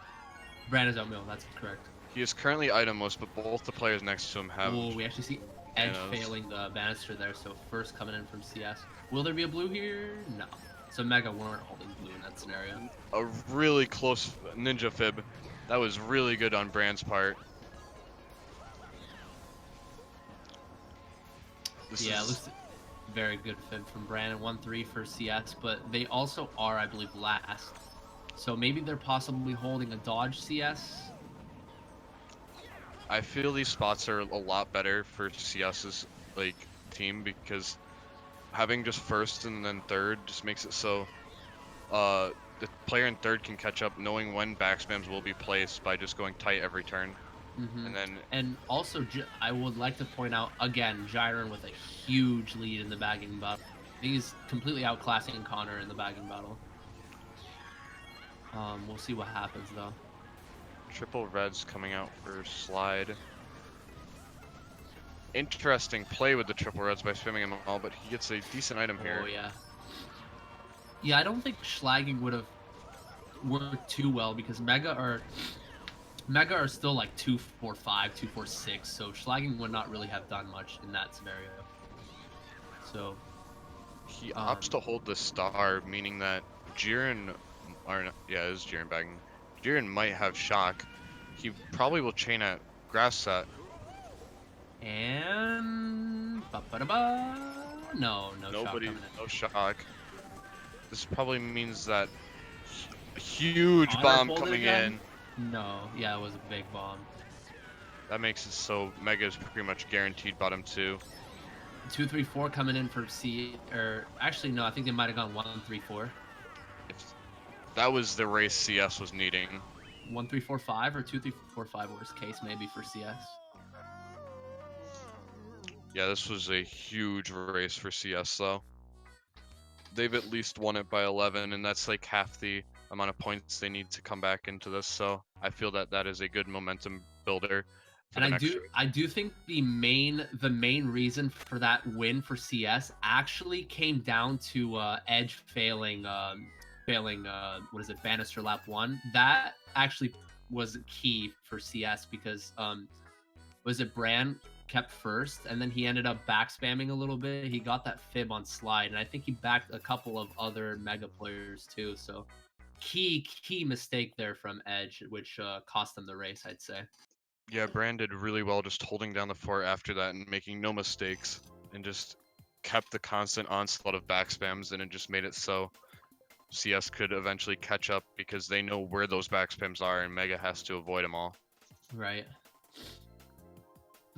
Brand is oatmeal. That's correct. He is currently itemless, but both the players next to him have. Oh, we actually see Edge Nanos. failing the banister there. So first coming in from CS. Will there be a blue here? No. So Mega weren't holding blue in that scenario. A really close ninja fib. That was really good on Bran's part. Looks very good fib from Brandon. 1-3 for CS, but they also are, I believe, last. So maybe they're possibly holding a dodge CS. I feel these spots are a lot better for CS's like team because having just first and then third just makes it so the player in third can catch up knowing when backspams will be placed by just going tight every turn. And also, I would like to point out again, Jiren with a huge lead in the bagging battle. He's completely outclassing Connor in the bagging battle. We'll see what happens though. Triple reds coming out for Slide. Interesting play with the triple reds by spamming them all, but he gets a decent item here. Oh yeah. Yeah, I don't think Schlagging would have worked too well because Mega are still like 2-4-5, 2-4-6, so Schlagging would not really have done much in that scenario. So he opts to hold the star, meaning that Jiren, it is Jiren bagging. Jiren might have shock. He probably will chain at grass set. And no Nobody, shock coming in. no shock. This probably means that huge Connor bomb pulled it coming again? in. No, yeah, it was a big bomb. That makes it so Mega is pretty much guaranteed bottom 2. 2-3-4 coming in for C, or actually no, I think they might have gone 1-3-4. That was the race CS was needing. 1-3-4-5 or 2-3-4-5 worst case maybe for CS. Yeah, this was a huge race for CS though. They've at least won it by 11, and that's like half the amount of points they need to come back into this. So I feel that that is a good momentum builder. And I do think the main reason for that win for CS actually came down to Edge failing Bannister lap 1. That actually was key for CS because was it Bran kept first and then he ended up back spamming a little bit. He got that fib on Slide, and I think he backed a couple of other Mega players too. So key mistake there from Edge, which cost them the race, I'd say. Yeah, Bran did really well just holding down the fort after that and making no mistakes and just kept the constant onslaught of back spams, and it just made it so CS could eventually catch up because they know where those back spams are and Mega has to avoid them all. Right.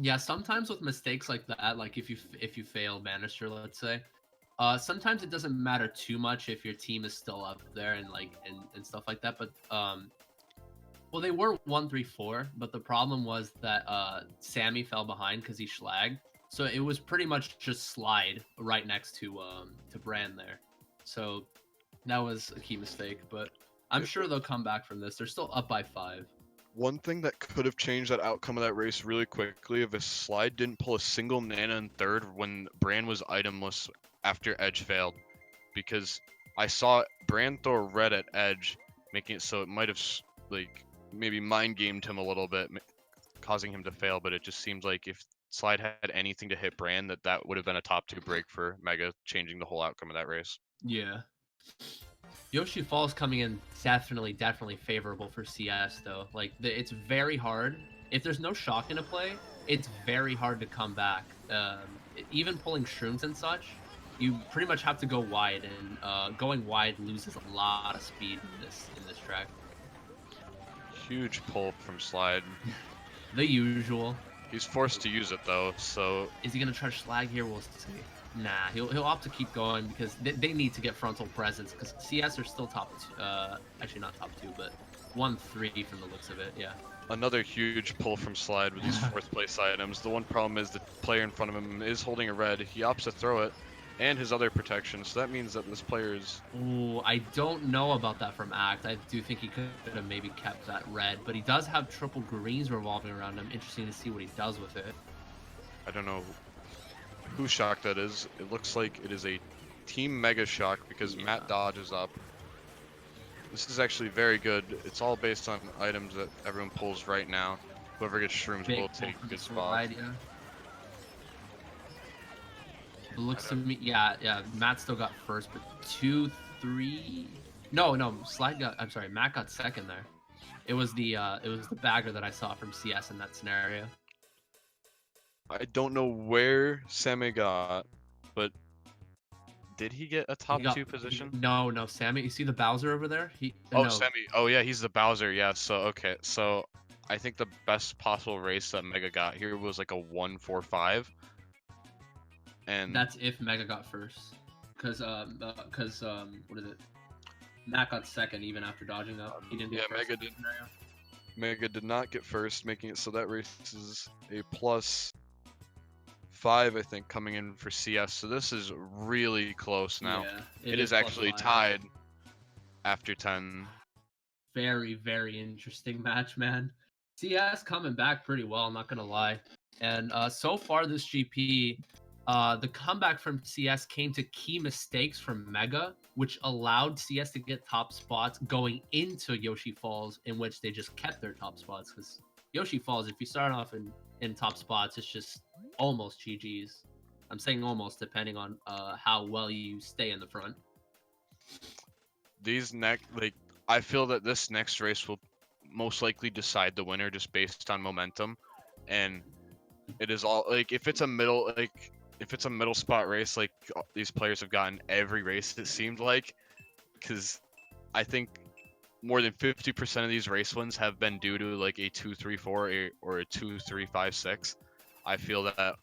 Yeah, sometimes with mistakes like that, like if you fail Bannister, let's say, sometimes it doesn't matter too much if your team is still up there and and stuff like that. But well, they were 1-3-4, but the problem was that Sammy fell behind because he schlagged, so it was pretty much just Slide right next to Bran there. So that was a key mistake, but I'm sure they'll come back from this. They're still up by 5. One thing that could have changed that outcome of that race really quickly if Slide didn't pull a single Nana in third when Bran was itemless after Edge failed. Because I saw Bran throw a red at Edge, making it so it might have like maybe mind gamed him a little bit, causing him to fail, but it just seems like if Slide had anything to hit Bran, that would have been a top 2 break for Mega, changing the whole outcome of that race. Yeah. Yoshi Falls coming in definitely favorable for CS though. Like it's very hard. If there's no shock in a play, it's very hard to come back. Even pulling shrooms and such, you pretty much have to go wide, and going wide loses a lot of speed in this track. Huge pull from Slide. The usual. He's forced to use it though, so Is he gonna try to slag here? We'll see. Nah, he'll opt to keep going because they need to get frontal presence because CS are still top two, actually not top two, but 1-3 from the looks of it. Yeah. another huge pull from Slide with these fourth place items. The one problem is the player in front of him is holding a red. He opts to throw it and his other protection, so that means that this player is... Ooh, I don't know about that from Act. I do think he could have maybe kept that red, but he does have triple greens revolving around him. Interesting to see what he does with it. I don't know whose shock that is. It looks like it is a Team Mega shock because Matt dodges up. This is actually very good. It's all based on items that everyone pulls right now. Whoever gets shrooms will take a good spot. Yeah. It looks to me, yeah. Matt still got first, but 2-3. No, Slide got. I'm sorry, Matt got second there. It was the bagger that I saw from CS in that scenario. I don't know where Sammy got, but did he get a top two position? No, Sammy. You see the Bowser over there? Oh, no. Sammy. Oh yeah, he's the Bowser. Yeah. So okay. So I think the best possible race that Mega got here was like a 1-4-5. And that's if Mega got first, because what is it? Matt got second even after dodging up. He didn't. Mega did not get first, making it so that race is a +5, I think, coming in for CS. So this is really close now. Yeah, it is actually tied after 10. Very, very interesting match, man. CS coming back pretty well, I'm not gonna lie. And so far this GP, the comeback from CS came to key mistakes from Mega, which allowed CS to get top spots going into Yoshi Falls, in which they just kept their top spots. Because Yoshi Falls, if you start off in top spots, it's just almost GG's. I'm saying almost, depending on how well you stay in the front. I feel that this next race will most likely decide the winner just based on momentum, and it is all like if it's a middle spot race, like these players have gotten every race it seemed like, because I think more than 50% of these race wins have been due to like a 2-3-4 or a 2-3-5-6. I feel that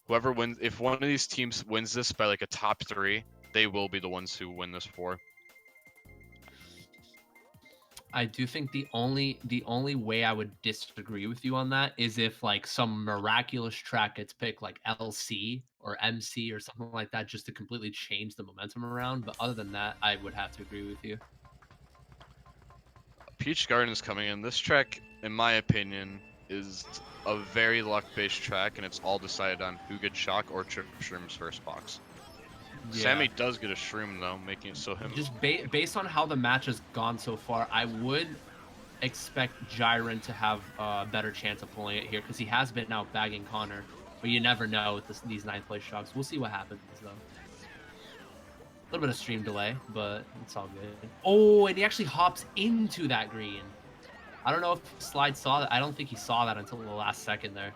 whoever wins, if one of these teams wins this by like a top 3, they will be the ones who win this 4. I do think the only way I would disagree with you on that is if like some miraculous track gets picked, like LC or MC or something like that, just to completely change the momentum around. But other than that, I would have to agree with you. Peach Garden is coming in. This track, in my opinion, is a very luck-based track, and it's all decided on who gets shock or trip Shroom's first box. Yeah. Sammy does get a shroom though, making it so him. Just based on how the match has gone so far, I would expect Jiren to have a better chance of pulling it here because he has been out bagging Connor, but you never know with these 9th place shocks. We'll see what happens though. A little bit of stream delay, but it's all good. Oh, and he actually hops into that green. I don't know if Slide saw that. I don't think he saw that until the last second there.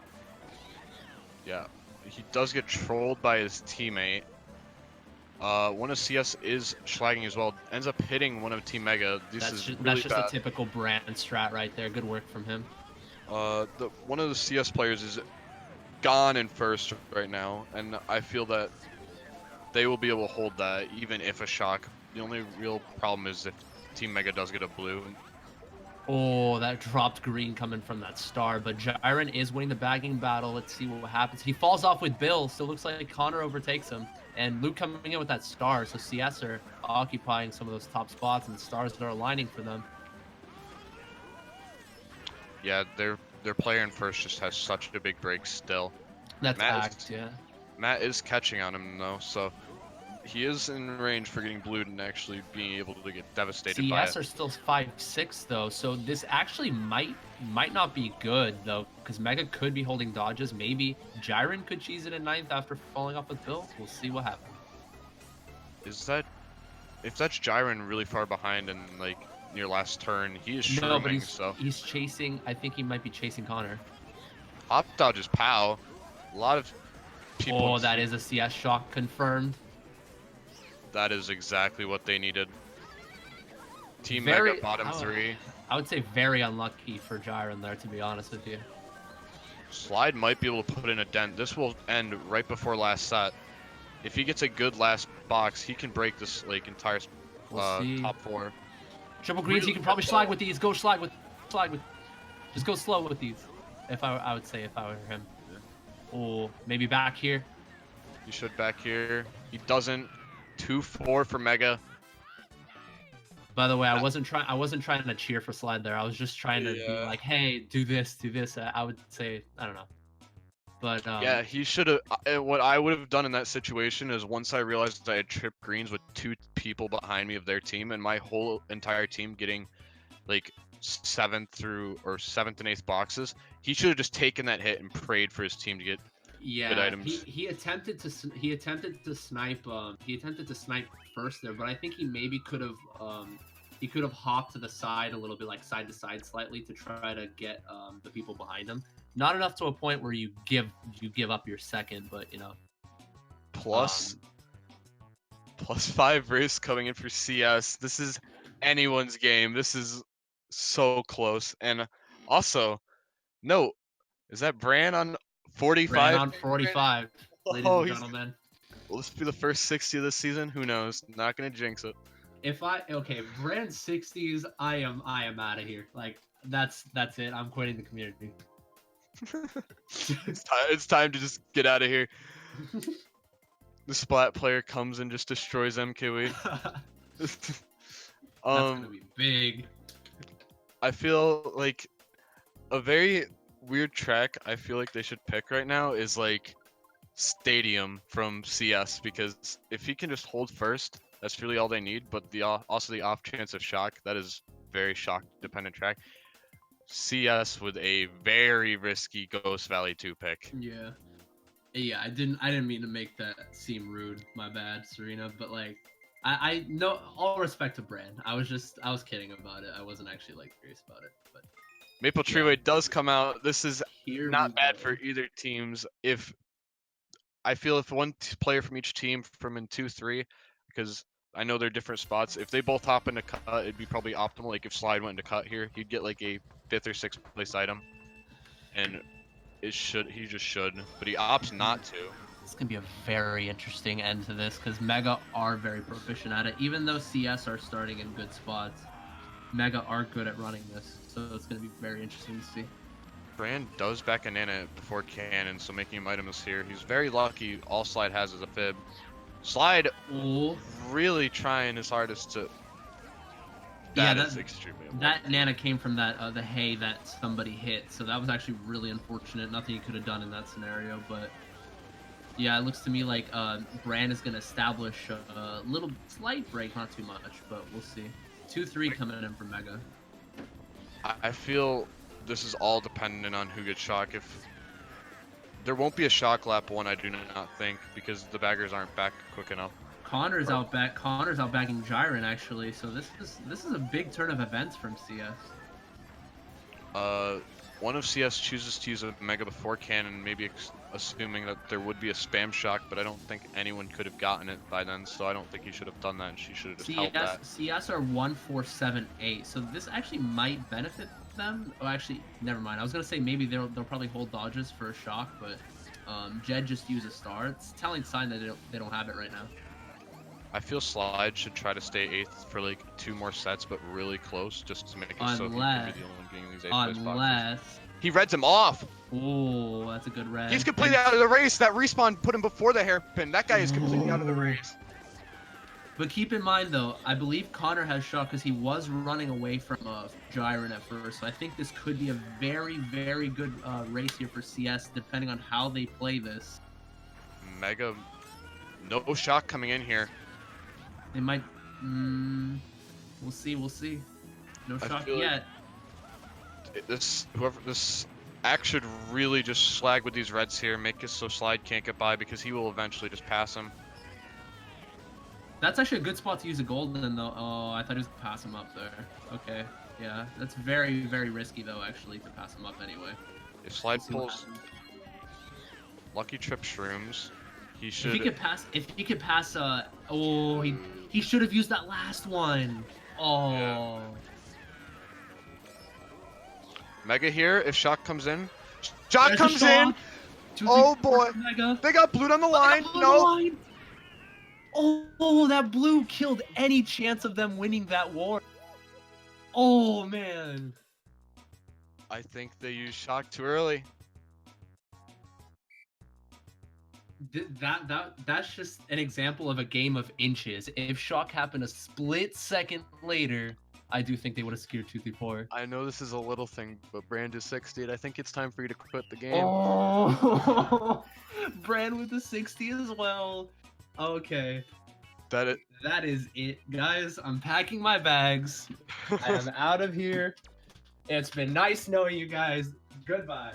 Yeah, he does get trolled by his teammate. One of CS is schlagging as well. Ends up hitting one of Team Mega. That's just a typical brand strat right there. Good work from him. One of the CS players is gone in first right now, and I feel that they will be able to hold that even if a shock. The only real problem is if Team Mega does get a blue. Oh, that dropped green coming from that star, but Jiren is winning the bagging battle. Let's see what happens. He falls off with Bill, so it looks like Connor overtakes him. And Luke coming in with that star, so CS are occupying some of those top spots, and the stars that are aligning for them. Yeah, their player in first just has such a big break still. That's Act, yeah. Matt is catching on him though, so he is in range for getting blued and actually being able to get devastated by it. CS are still 5-6 though, so this actually might not be good though, because Mega could be holding dodges. Maybe Jiren could cheese it in 9th after falling off with Bill. We'll see what happens. If that's Jiren really far behind and like near last turn, he is shrooming. No, but he's chasing. I think he might be chasing Connor. Hop dodge is POW. A lot of people. Oh, that is a CS shock confirmed. That is exactly what they needed. Team Mega bottom 3. I would say very unlucky for Jiren there, to be honest with you. Slide might be able to put in a dent. This will end right before last set. If he gets a good last box, he can break this like entire We'll see. top 4. Triple greens, he can probably slide with these. Go slide with. Just go slow with these. If I would say if I were him. Oh, maybe back here. He should back here. He doesn't. 2-4 for Mega. By the way, I wasn't trying to cheer for slide there. I was just trying to be like, hey, do this. I would say, I don't know. But yeah, he should have. What I would have done in that situation is once I realized I had tripped greens with 2 people behind me of their team and my whole entire team getting like 7th and 8th boxes, he should have just taken that hit and prayed for his team to get good items. He attempted to snipe first there, but I think he maybe could have hopped to the side a little bit, like side to side slightly, to try to get the people behind him. Not enough to a point where you give up your second, but you know. Plus 5 race coming in for CS. This is anyone's game. This is so close. And also, note, is that Bran on 45? Bran on 45, ladies and gentlemen. Will this be the first 60 of this season? Who knows? Not gonna jinx it. Bran 60s, I am out of here. Like that's it. I'm quitting the community. It's time to just get out of here. The Splat player comes and just destroys MKW. That's gonna be big. I feel like a very weird track I feel like they should pick right now is like Stadium from CS, because if he can just hold first, that's really all they need. But also the off chance of shock, that is very shock dependent track. CS with a very risky Ghost Valley 2 pick. Yeah, I didn't mean to make that seem rude. My bad, Serena. But like, I know, all respect to Bran. I was kidding about it. I wasn't actually like curious about it. But Maple Treeway does come out. This is not bad for either teams. If one player from each team from in 2-3, because I know they're different spots. If they both hop into cut, it'd be probably optimal. Like if Slide went into cut here, he'd get like a 5th or 6th place item, and he just should, but he opts not to. It's gonna be a very interesting end to this because Mega are very proficient at it. Even though CS are starting in good spots, Mega are good at running this, so it's gonna be very interesting to see. Brand does back a Nana before Cannon, so making him items here. He's very lucky. All Slide has is a fib. Slide really trying his hardest to. That is extremely important. That Nana came from that the hay that somebody hit, so that was actually really unfortunate. Nothing he could have done in that scenario, but yeah, it looks to me like Brand is gonna establish a little slight break, not too much, but we'll see. 2-3 coming in for Mega. I feel this is all dependent on who gets shock. If there won't be a shock lap 1, I do not think, because the baggers aren't back quick enough. Connor's outbacking Jiren actually, so this is a big turn of events from CS. One of CS chooses to use a Mega before Cannon, maybe assuming that there would be a spam shock, but I don't think anyone could have gotten it by then, so I don't think he should have done that, and she should have just held that. CS are 1-4-7-8, so this actually might benefit them. Oh, actually, never mind. I was gonna say maybe they'll probably hold dodges for a shock, but Jed just used a star. It's a telling sign that they don't have it right now. I feel Slide should try to stay 8th for like 2 more sets, but really close, just to make it so he can be the only one getting these 8th place boxes. He reds him off. Ooh, that's a good red. He's completely out of the race. That respawn put him before the hairpin. That guy is completely out of the race. But keep in mind, though, I believe Connor has shot because he was running away from Jiren at first. So I think this could be a very, very good race here for CS, depending on how they play this. Mega, no shock coming in here. They might. We'll see. No shock yet. This Axe should really just slag with these reds here, make it so Slide can't get by, because he will eventually just pass him. That's actually a good spot to use a golden though. Oh, I thought he was gonna pass him up there. Okay, yeah, that's very, very risky though, actually, to pass him up anyway. If Slide pulls Lucky Trip Shrooms, he should. If he could pass, oh, he should have used that last one. Oh. Yeah. Mega here, if shock comes in, Shot There's a comes in. shock. 2-3 Oh boy. for Mega. They got blue on the But they got line. blue on the No. line. Oh, that blue killed any chance of them winning that war. Oh man. I think they used shock too early. That's just an example of a game of inches. If shock happened a split second later, I do think they would have secured 2-3-4. I know this is a little thing, but Brand is 60. I think it's time for you to quit the game. Oh, Brand with the 60 as well. Okay, That it. that is it, guys. I'm packing my bags. I am out of here. It's been nice knowing you guys. Goodbye.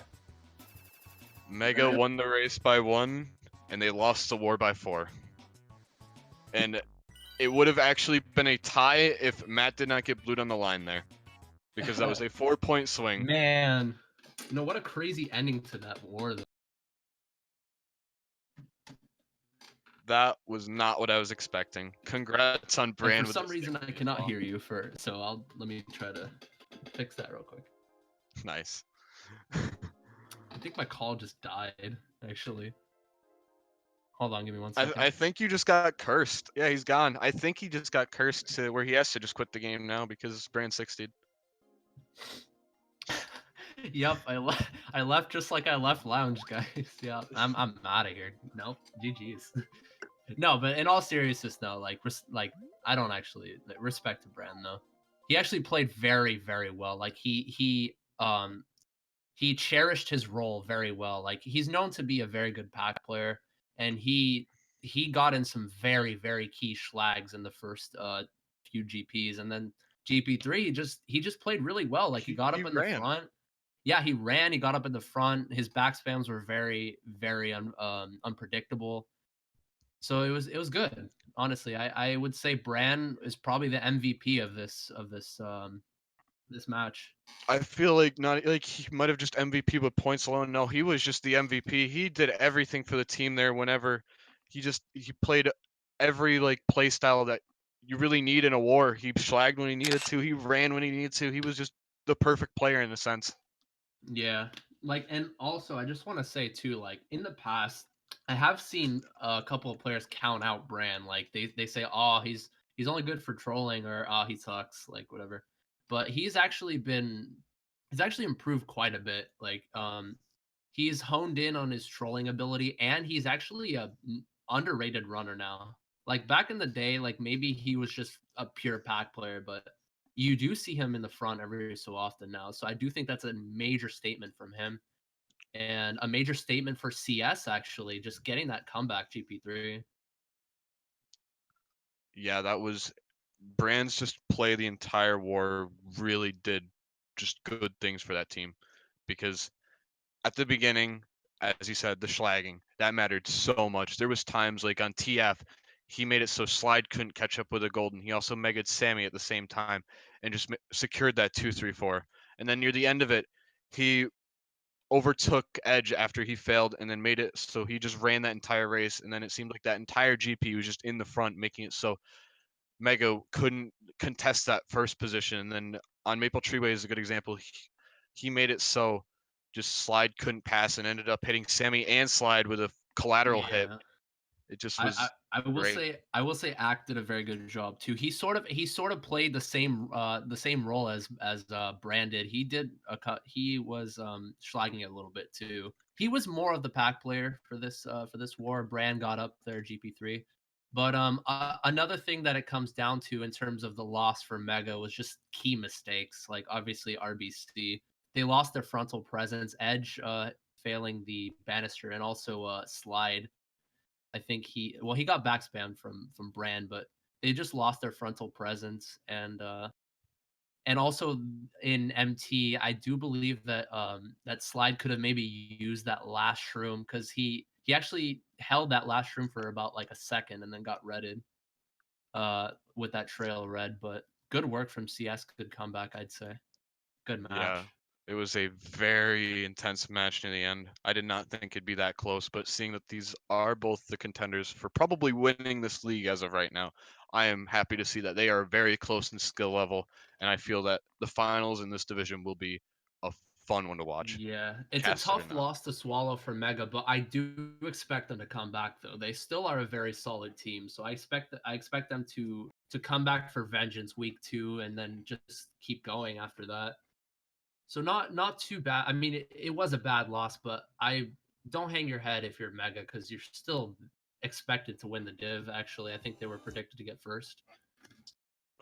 Mega won the race by 1, and they lost the war by 4. And it would have actually been a tie if Matt did not get blued on the line there, because that was a 4-point swing. Man, what a crazy ending to that war, though. That was not what I was expecting. Congrats on And Brand. for some reason, I cannot hear you. So let me try to fix that real quick. Nice. I think my call just died. Actually, hold on, give me 1 second. I think you just got cursed. Yeah, he's gone. I think he just got cursed to where he has to just quit the game now because Brand 60'd. Yep, I left just like I left lounge, guys. Yeah, I'm out of here. Nope, GG's. No, but in all seriousness, though, like I don't actually respect to Brand though. He actually played very very well. Like he cherished his role very well. Like he's known to be a very good pack player, and he got in some very very key schlags in the first few GPs, and then GP3 he just played really well. Like he got up in the ran. front. Yeah, he ran. He got up in the front. His back spams were very very unpredictable. So it was good. Honestly, I would say Bran is probably the MVP of this match. I feel like not like he might have just MVP with points alone. No, he was just the MVP. He did everything for the team there. Whenever he played every like play style that you really need in a war. He slagged when he needed to. He ran when he needed to. He was just the perfect player in a sense. Yeah. Like, and also I just want to say too, like in the past, I have seen a couple of players count out Bran. Like they say, oh, he's only good for trolling, or oh, he sucks, like whatever. But he's actually improved quite a bit. Like he's honed in on his trolling ability, and he's actually a underrated runner now. Like back in the day, like maybe he was just a pure pack player, but you do see him in the front every so often now. So I do think that's a major statement from him, and a major statement for CS actually, just getting that comeback GP3. Yeah, that was Brand's just play the entire war really did just good things for that team because at the beginning, as you said, the schlagging that mattered so much. There was times like on TF, he made it so Slide couldn't catch up with a golden. He also megaed Sammy at the same time and just secured that 2-3-4. And then near the end of it, he overtook Edge after he failed and then made it so he just ran that entire race. And then it seemed like that entire GP was just in the front, making it so Mega couldn't contest that first position. And then on Maple Treeway is a good example. He made it so just Slide couldn't pass and ended up hitting Sammy and Slide with a collateral hit. Yeah. It just I, was I will great. say Act did a very good job too. He sort of played the same role as Brand did. He was schlagging it a little bit too. He was more of the pack player for this war. Brand got up there GP3. But another thing that it comes down to in terms of the loss for Mega was just key mistakes. Like obviously RBC, they lost their frontal presence, Edge failing the banister, and also Slide. I think he got back spammed from Brand, but they just lost their frontal presence, and also in MT, I do believe that that Slide could have maybe used that last shroom, because he actually held that last shroom for about like a second and then got redded with that trail red. But good work from CS, good comeback, I'd say. Good Yeah, match. it was a very intense match in the end. I did not think it'd be that close, but seeing that these are both the contenders for probably winning this league as of right now, I am happy to see that they are very close in skill level, and I feel that the finals in this division will be a fun one to watch, Yeah, it's a casted or tough not. loss to swallow for Mega, but I do expect them to come back though. They still are a very solid team, so I expect them to come back for vengeance week 2 and then just keep going after that. So not too bad. I mean, it was a bad loss, but I don't hang your head if you're Mega because you're still expected to win the div. Actually, I think they were predicted to get first,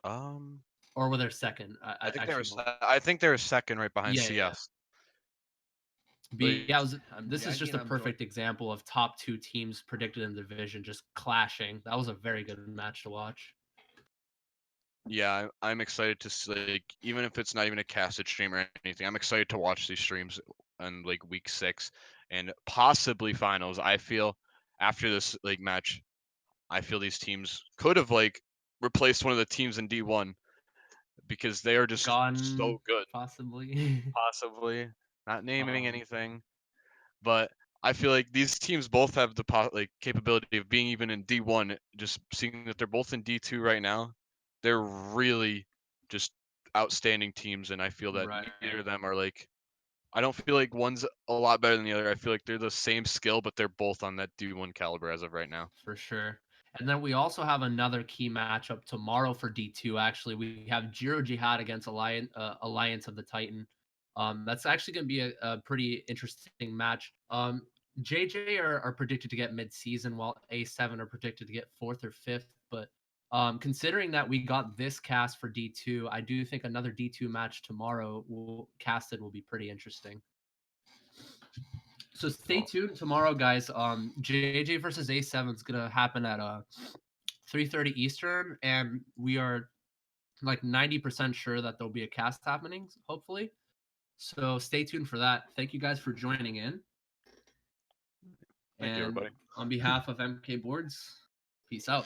Um, or were they second? I I think they were. actually don't. I think they were second, right behind Yeah. CS. But yeah, Like, this is Jaggy just and a I'm going. perfect example of top two teams predicted in the division just clashing. That was a very good match to watch. yeah, I'm excited to like, even if it's not even a casted stream or anything, I'm excited to watch these streams on like week 6 and possibly finals. I feel after this like match, I feel these teams could have like replaced one of the teams in D1 because they are just Gone, so good. possibly. Possibly not naming um, anything, but I feel like these teams both have the like capability of being even in D1. Just seeing that they're both in D2 right now, they're really just outstanding teams, and I feel that right. neither of them are like. I don't feel like one's a lot better than the other. I feel like they're the same skill, but they're both on that D1 caliber as of right now. For sure. And then we also have another key matchup tomorrow for D2. Actually, we have Jiro Jihad against Alliance of the Titan. That's actually going to be a pretty interesting match. JJ are predicted to get mid-season, while A7 are predicted to get fourth or fifth. But considering that we got this cast for D2, I do think another D2 match tomorrow casted will be pretty interesting. So stay tuned tomorrow, guys. JJ versus A7 is gonna happen at 3:30 Eastern, and we are like 90% sure that there'll be a cast happening. Hopefully, so stay tuned for that. Thank you guys for joining in, Thank you, and everybody. on behalf of MK Boards, peace out.